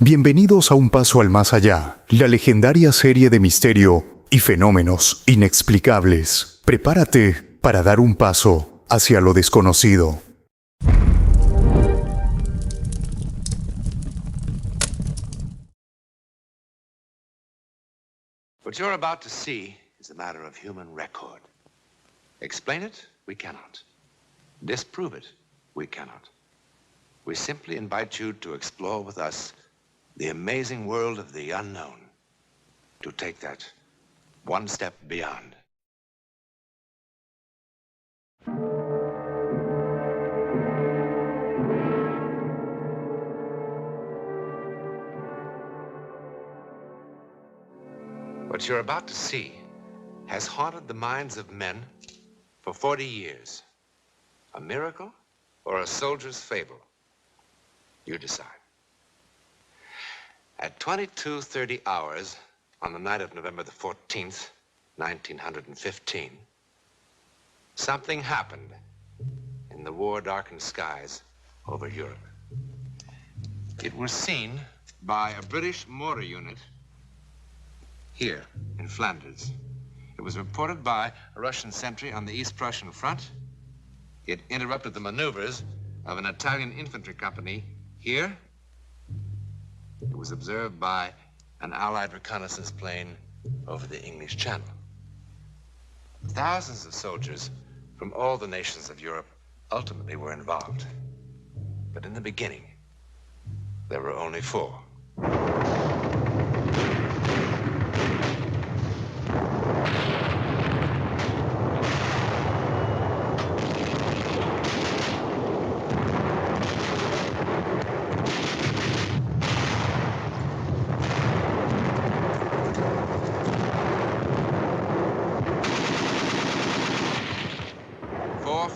Bienvenidos a Un Paso al Más Allá, la legendaria serie de misterio y fenómenos inexplicables. Prepárate para dar un paso hacia lo desconocido. What you're about to see is a matter of human record. Explain it, we cannot. Disprove it, we cannot. We simply invite you to explore with us the amazing world of the unknown, to take that one step beyond. What you're about to see has haunted the minds of men for 40 years. A miracle or a soldier's fable? You decide. At 22:30 hours on the night of November the 14th, 1915, something happened in the war-darkened skies over Europe. It was seen by a British mortar unit here in Flanders. It was reported by a Russian sentry on the East Prussian front. It interrupted the maneuvers of an Italian infantry company here. It was observed by an Allied reconnaissance plane over the English Channel. Thousands of soldiers from all the nations of Europe ultimately were involved. But in the beginning, there were only 4.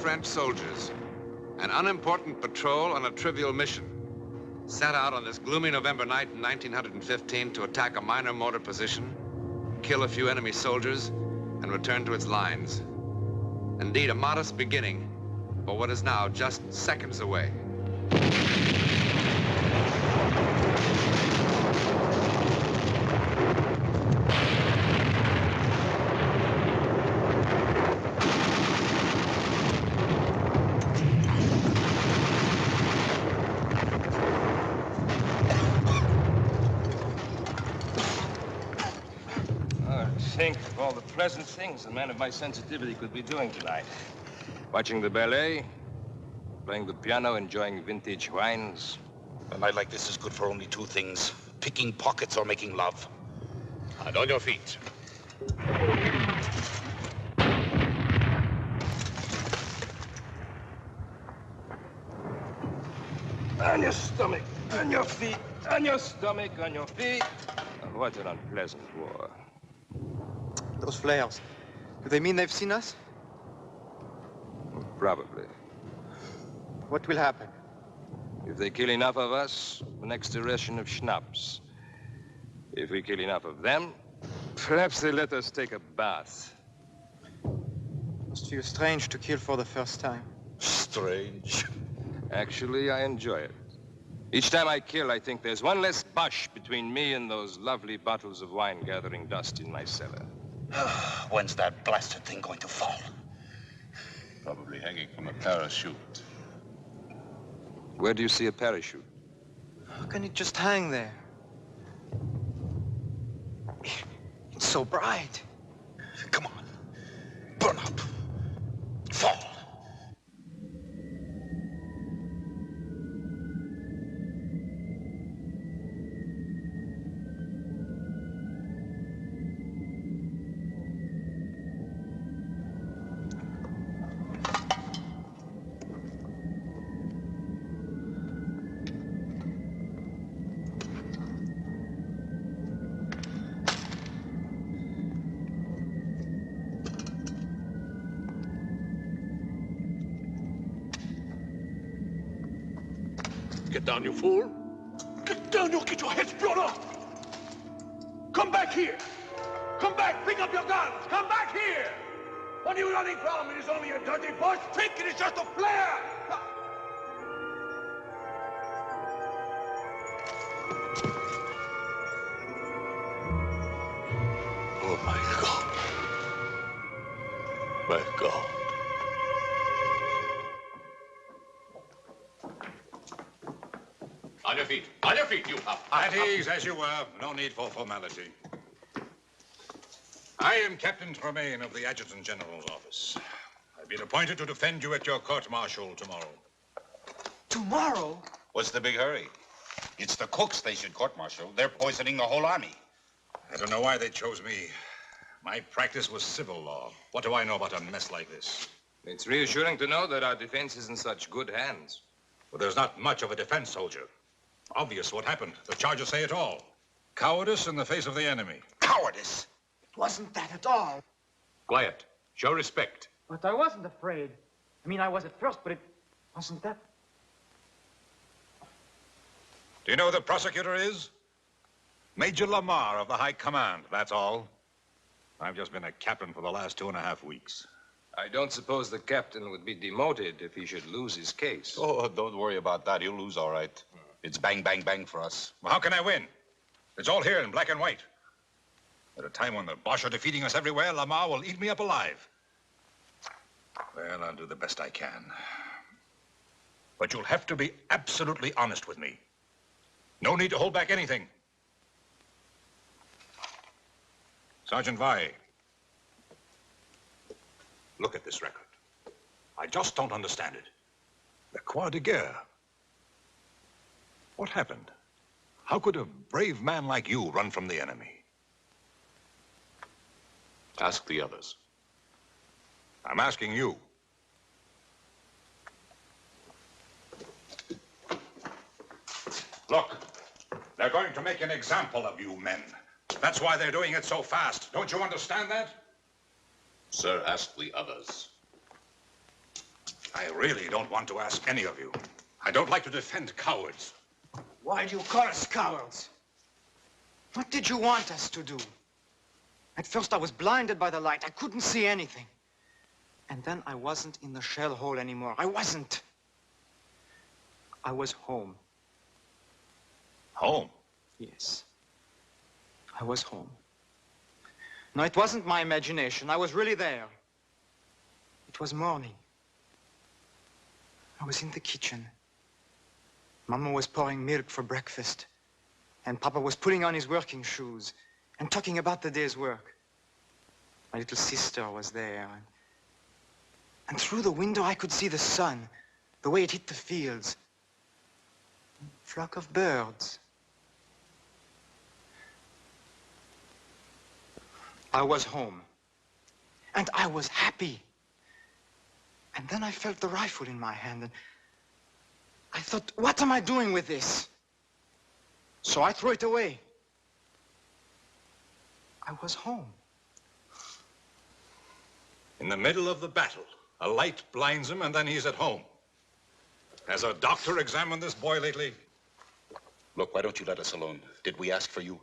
French soldiers, an unimportant patrol on a trivial mission, set out on this gloomy November night in 1915 to attack a minor mortar position, kill a few enemy soldiers, and return to its lines. Indeed, a modest beginning for what is now just seconds away. Think of all the pleasant things a man of my sensitivity could be doing tonight. Watching the ballet, playing the piano, enjoying vintage wines. A night like this is good for only 2 things: picking pockets or making love. And on your feet. On your stomach, on your feet, on your stomach, on your feet. Oh, what an unpleasant war. Those flares, do they mean they've seen us? Probably. What will happen? If they kill enough of us, the next ration of schnapps. If we kill enough of them, perhaps they let us take a bath. Must feel strange to kill for the first time. Strange. Actually, I enjoy it. Each time I kill, I think there's one less bush between me and those lovely bottles of wine gathering dust in my cellar. When's that blasted thing going to fall? Probably hanging from a parachute. Where do you see a parachute? How can it just hang there? It's so bright. Come on. Burn up. Fall. Get down, you fool! Get down, you'll get your heads blown off! Come back here! Come back! Pick up your guns! Come back here! What are you running from? It is only a dirty bush! Think it is just a flare! Great God. On your feet. On your feet, you up. At ease, as you were. No need for formality. I am Captain Tremaine of the Adjutant General's office. I've been appointed to defend you at your court-martial tomorrow. Tomorrow? What's the big hurry? It's the cooks they should court-martial. They're poisoning the whole army. I don't know why they chose me. My practice was civil law. What do I know about a mess like this? It's reassuring to know that our defense is in such good hands. Well, there's not much of a defense, soldier. Obvious what happened. The charges say it all. Cowardice in the face of the enemy. Cowardice! It wasn't that at all. Quiet. Show respect. But I wasn't afraid. I mean, I was at first, but it wasn't that. Do you know who the prosecutor is? Major Lamar of the High Command, that's all. I've just been a captain for the last 2.5 weeks. I don't suppose the captain would be demoted if he should lose his case. Oh, don't worry about that. He'll lose all right. It's bang, bang, bang for us. Well, how can I win? It's all here in black and white. At a time when the Boche are defeating us everywhere, Lamar will eat me up alive. Well, I'll do the best I can. But you'll have to be absolutely honest with me. No need to hold back anything. Sergeant Vai, look at this record. I just don't understand it. The Croix de Guerre. What happened? How could a brave man like you run from the enemy? Ask the others. I'm asking you. Look, they're going to make an example of you men. That's why they're doing it so fast. Don't you understand that? Sir, ask the others. I really don't want to ask any of you. I don't like to defend cowards. Why do you call us cowards? What did you want us to do? At first I was blinded by the light. I couldn't see anything. And then I wasn't in the shell hole anymore. I wasn't. I was home. Home? Yes. I was home. No, it wasn't my imagination. I was really there. It was morning. I was in the kitchen. Mama was pouring milk for breakfast. And Papa was putting on his working shoes and talking about the day's work. My little sister was there. And through the window I could see the sun, the way it hit the fields. A flock of birds. I was home. And I was happy. And then I felt the rifle in my hand, and I thought, what am I doing with this? So I threw it away. I was home. In the middle of the battle, a light blinds him, and then he's at home. Has a doctor examined this boy lately? Look, why don't you let us alone? Did we ask for you?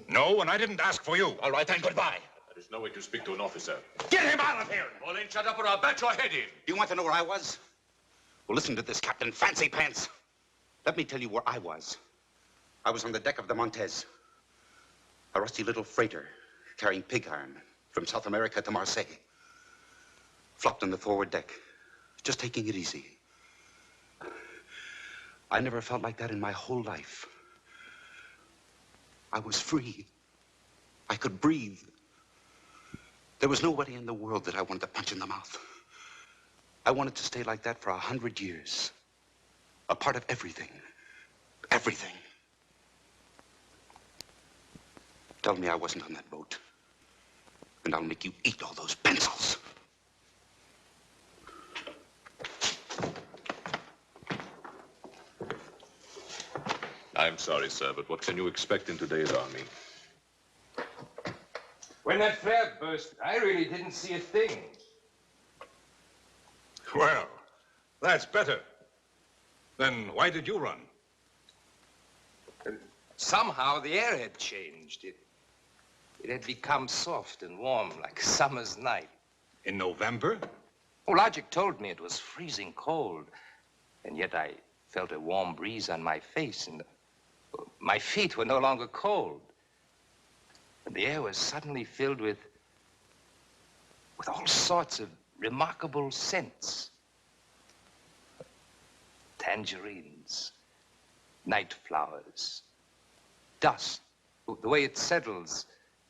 No, and I didn't ask for you. All right, then, goodbye. There is no way to speak to an officer. Get him out of here! Well, then shut up or I'll bat your head in. Do you want to know where I was? Well, listen to this, Captain Fancy Pants. Let me tell you where I was. I was on the deck of the Montez, a rusty little freighter carrying pig iron from South America to Marseille. Flopped on the forward deck, just taking it easy. I never felt like that in my whole life. I was free. I could breathe. There was nobody in the world that I wanted to punch in the mouth. I wanted to stay like that for 100 years. A part of everything. Everything. Tell me I wasn't on that boat, and I'll make you eat all those pencils. I'm sorry, sir, but what can you expect in today's army? When that flare burst, I really didn't see a thing. Well, that's better. Then why did you run? Somehow the air had changed. It had become soft and warm like a summer's night. In November? Oh, logic told me it was freezing cold. And yet I felt a warm breeze on my face, and my feet were no longer cold. And the air was suddenly filled with all sorts of remarkable scents. Tangerines, night flowers, dust, the way it settles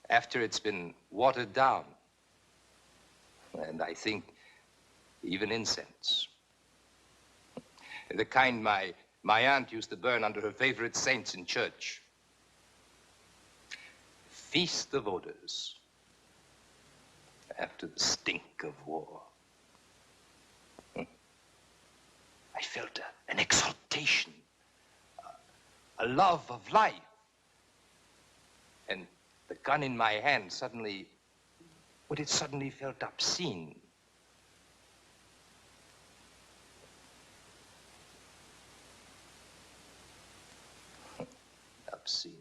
after it's been watered down. And I think even incense. The kind my aunt used to burn under her favorite saints in church. Feast of odors after the stink of war. I felt an exaltation, a love of life. And the gun in my hand suddenly, well, it suddenly felt obscene. Obscene.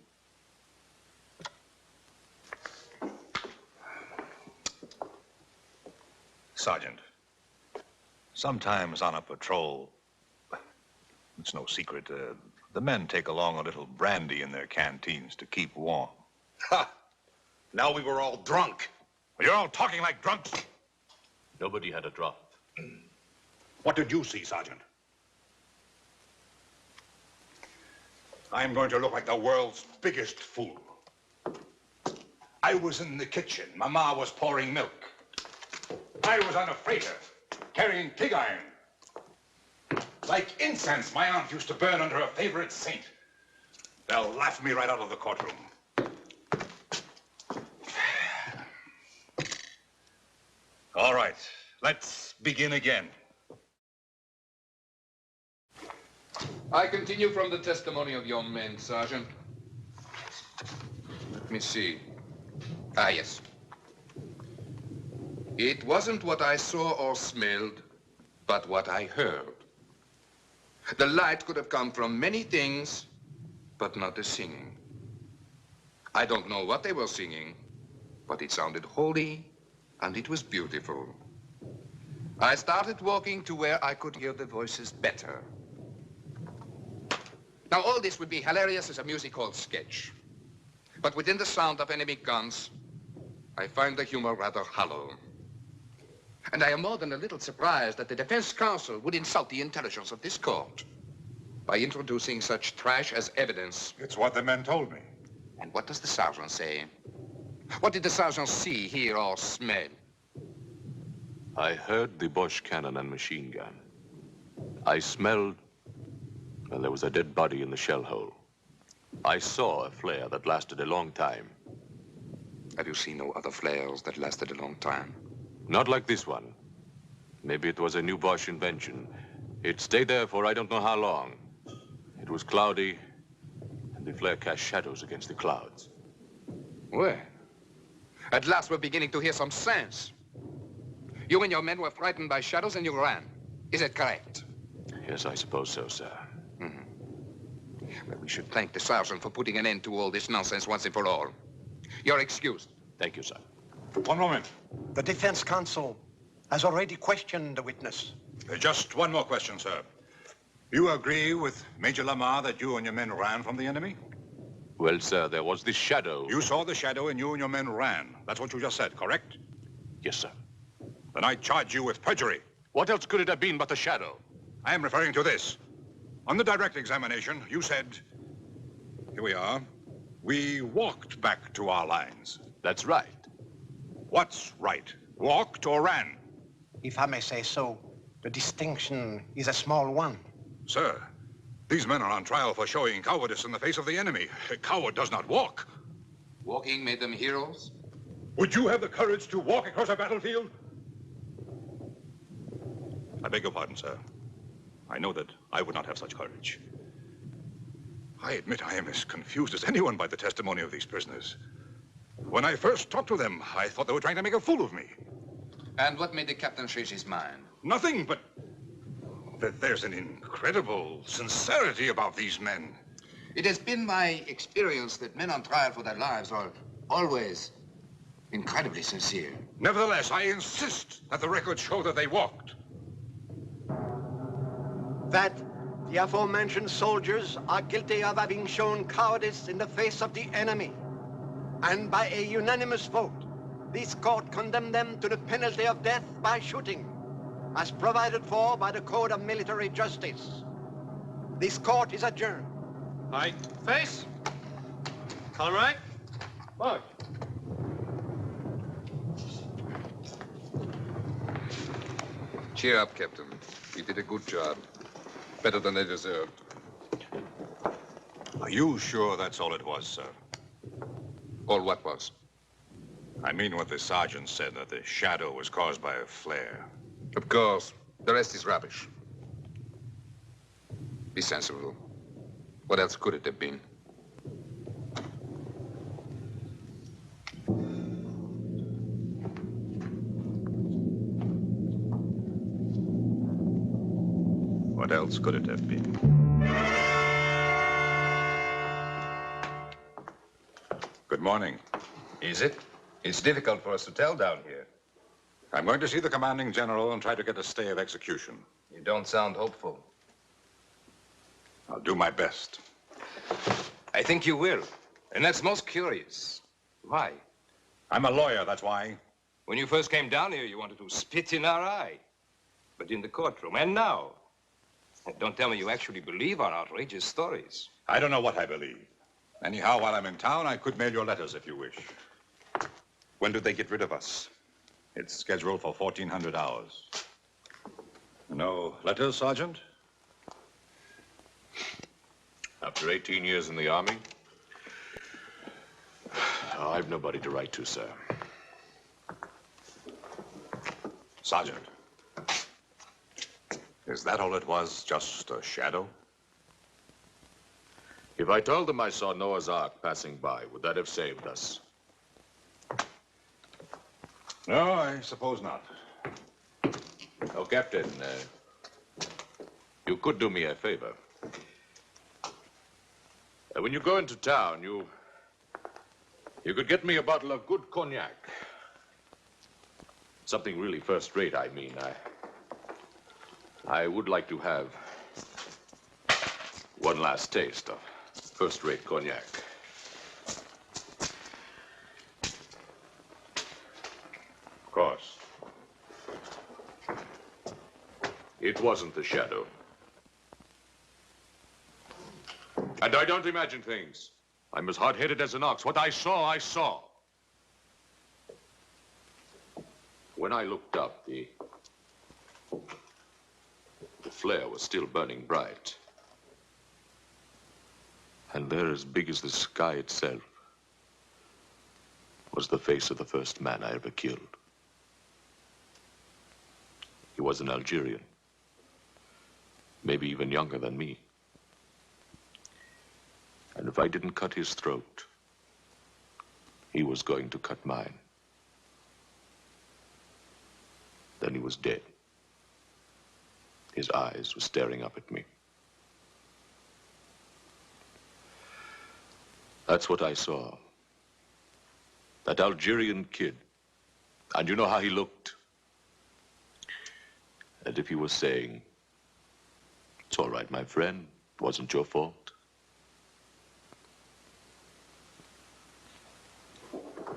Sergeant, sometimes on a patrol, it's no secret, the men take along a little brandy in their canteens to keep warm. Ha! Now we were all drunk. You're all talking like drunks. Nobody had a drop. What did you see, Sergeant? I'm going to look like the world's biggest fool. I was in the kitchen. Mama was pouring milk. I was on a freighter, carrying pig iron. Like incense my aunt used to burn under her favorite saint. They'll laugh me right out of the courtroom. All right, let's begin again. I continue from the testimony of your men, Sergeant. Let me see. Ah, yes. It wasn't what I saw or smelled, but what I heard. The light could have come from many things, but not the singing. I don't know what they were singing, but it sounded holy, and it was beautiful. I started walking to where I could hear the voices better. Now, all this would be hilarious as a music hall sketch. But within the sound of enemy guns, I find the humor rather hollow. And I am more than a little surprised that the defense counsel would insult the intelligence of this court by introducing such trash as evidence. It's what the men told me. And what does the sergeant say? What did the sergeant see, hear, or smell? I heard the Bosch cannon and machine gun. I smelled, well, there was a dead body in the shell hole. I saw a flare that lasted a long time. Have you seen no other flares that lasted a long time? Not like this one. Maybe it was a new Bosch invention. It stayed there for I don't know how long. It was cloudy, and the flare cast shadows against the clouds. Well, at last we're beginning to hear some sense. You and your men were frightened by shadows and you ran. Is it correct? Yes, I suppose so, sir. Well, we should thank the sergeant for putting an end to all this nonsense once and for all. You're excused. Thank you, sir. One moment. The defense counsel has already questioned the witness. Just one more question, sir. You agree with Major Lamar that you and your men ran from the enemy? Well, sir, there was this shadow. You saw the shadow and you and your men ran. That's what you just said, correct? Yes, sir. Then I charge you with perjury. What else could it have been but a shadow? I am referring to this. On the direct examination, you said, here we are, we walked back to our lines. That's right. What's right? Walked or ran? If I may say so, the distinction is a small one. Sir, these men are on trial for showing cowardice in the face of the enemy. A coward does not walk. Walking made them heroes? Would you have the courage to walk across a battlefield? I beg your pardon, sir. I know that I would not have such courage. I admit I am as confused as anyone by the testimony of these prisoners. When I first talked to them, I thought they were trying to make a fool of me. And what made the captain change his mind? Nothing, but that there's an incredible sincerity about these men. It has been my experience that men on trial for their lives are always incredibly sincere. Nevertheless, I insist that the records show that they walked. That the aforementioned soldiers are guilty of having shown cowardice in the face of the enemy. And by a unanimous vote, this court condemned them to the penalty of death by shooting, as provided for by the Code of Military Justice. This court is adjourned. Aye. Face. Color right. Mark. Cheer up, Captain. You did a good job. Better than they deserved. Are you sure that's all it was, sir? All what was? I mean what the sergeant said, that the shadow was caused by a flare. Of course. The rest is rubbish. Be sensible. What else could it have been? What else could it have been? Good morning. Is it? It's difficult for us to tell down here. I'm going to see the commanding general and try to get a stay of execution. You don't sound hopeful. I'll do my best. I think you will. And that's most curious. Why? I'm a lawyer, that's why. When you first came down here, you wanted to spit in our eye. But in the courtroom, and now. Don't tell me you actually believe our outrageous stories. I don't know what I believe. Anyhow, while I'm in town, I could mail your letters if you wish. When do they get rid of us? It's scheduled for 1400 hours. No letters, Sergeant? After 18 years in the Army, I've nobody to write to, sir. Sergeant, is that all it was? Just a shadow? If I told them I saw Noah's Ark passing by, would that have saved us? No, I suppose not. Oh, Captain, you could do me a favor. When you go into town, you could get me a bottle of good cognac. Something really first-rate, I mean. I would like to have one last taste of first-rate cognac. Of course. It wasn't the shadow. And I don't imagine things. I'm as hard-headed as an ox. What I saw, I saw. When I looked up, the flare was still burning bright. And there, as big as the sky itself, was the face of the first man I ever killed. He was an Algerian, maybe even younger than me. And if I didn't cut his throat, he was going to cut mine. Then he was dead. His eyes were staring up at me. That's what I saw. That Algerian kid. And you know how he looked? As if he was saying, "It's all right, my friend. It wasn't your fault."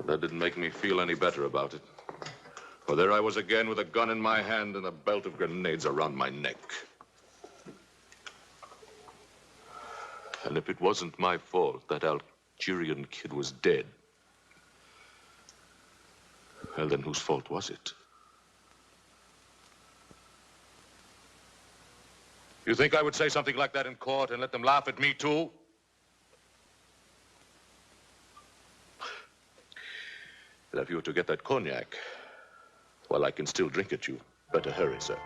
That didn't make me feel any better about it. For there I was again with a gun in my hand and a belt of grenades around my neck. And if it wasn't my fault that Algerian kid was dead, well, then whose fault was it? You think I would say something like that in court and let them laugh at me, too? But if you were to get that cognac, well, I can still drink it. You better hurry, sir.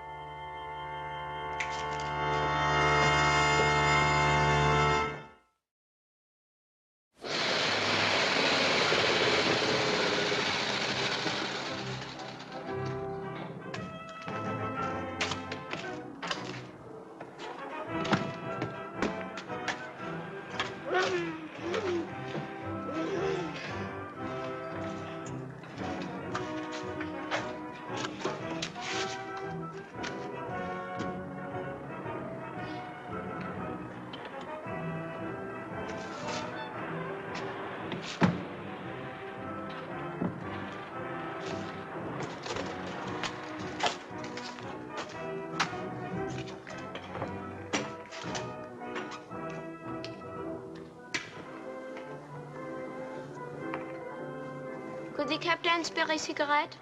Could the captain spare a cigarette?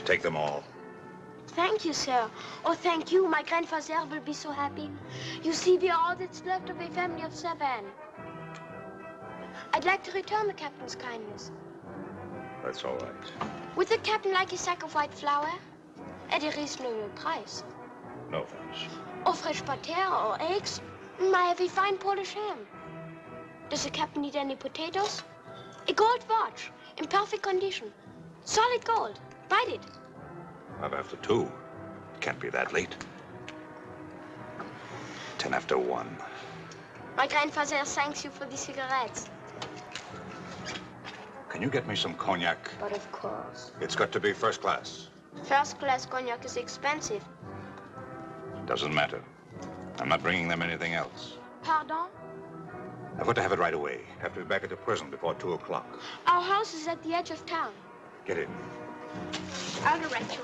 Take them all. Thank you, sir. Oh, thank you. My grandfather will be so happy. You see, we are all that's left of a family of 7. I'd like to return the captain's kindness. That's all right. Would the captain like a sack of white flour? At a reasonable price. No thanks. Or fresh butter or eggs? I have a fine Polish ham. Does the captain need any potatoes? A gold watch, in perfect condition. Solid gold. Bite it. I'm after 2. Can't be that late. 10 after 1. My grandfather thanks you for the cigarettes. Can you get me some cognac? But of course. It's got to be first class. First class cognac is expensive. Doesn't matter. I'm not bringing them anything else. Pardon? I've got to have it right away. Have to be back at the prison before 2 o'clock. Our house is at the edge of town. Get in. I'll direct you.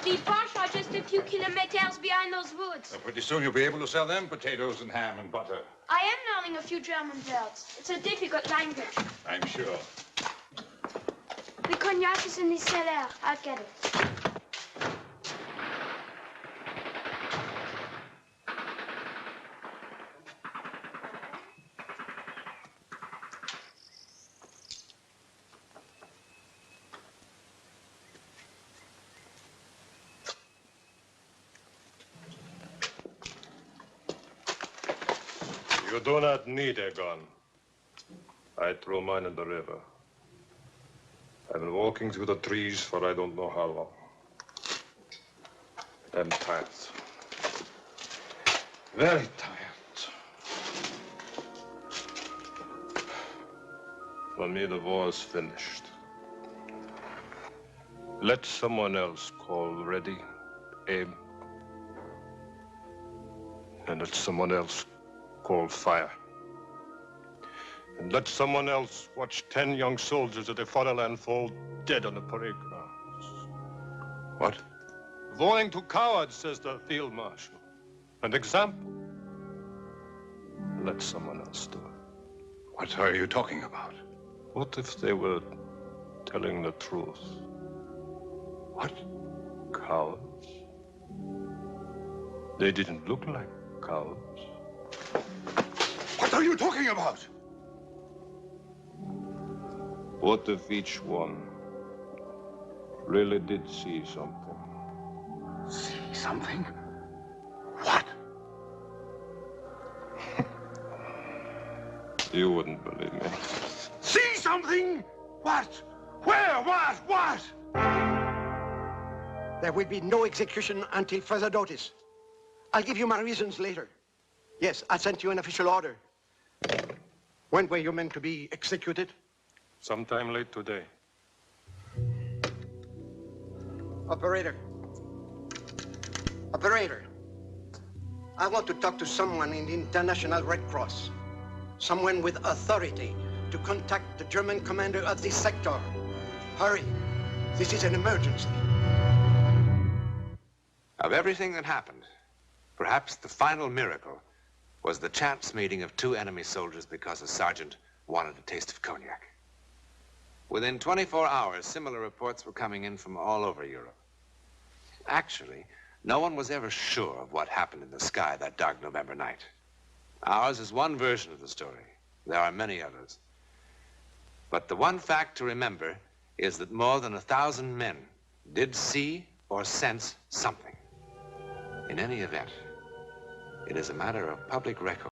The Bosch are just a few kilometers behind those woods. Pretty soon you'll be able to sell them potatoes and ham and butter. I am learning a few German words. It's a difficult language. I'm sure. The cognac is in the cellar. I'll get it. You do not need a gun. I threw mine in the river. I've been walking through the trees for I don't know how long. I'm tired. Very tired. For me, the war is finished. Let someone else call ready, aim. And let someone else call fire. And let someone else watch 10 young soldiers of the fatherland fall dead on the parade grounds. What? Warning to cowards, says the field marshal. An example. Let someone else do it. What are you talking about? What if they were telling the truth? What? Cowards. They didn't look like cowards. What are you talking about? What if each one really did see something? See something? What? You wouldn't believe me. See something? What? Where? What? There will be no execution until further notice. I'll give you my reasons later. Yes, I sent you an official order. When were you meant to be executed? Sometime late today. Operator. Operator. I want to talk to someone in the International Red Cross. Someone with authority to contact the German commander of this sector. Hurry. This is an emergency. Of everything that happened, perhaps the final miracle was the chance meeting of 2 enemy soldiers because a sergeant wanted a taste of cognac. Within 24 hours, similar reports were coming in from all over Europe. Actually, no one was ever sure of what happened in the sky that dark November night. Ours is one version of the story. There are many others. But the one fact to remember is that more than 1,000 men did see or sense something. In any event, it is a matter of public record.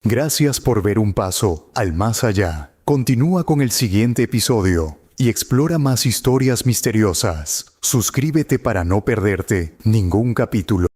Gracias por ver un paso al más allá. Continúa con el siguiente episodio y explora más historias misteriosas. Suscríbete para no perderte ningún capítulo.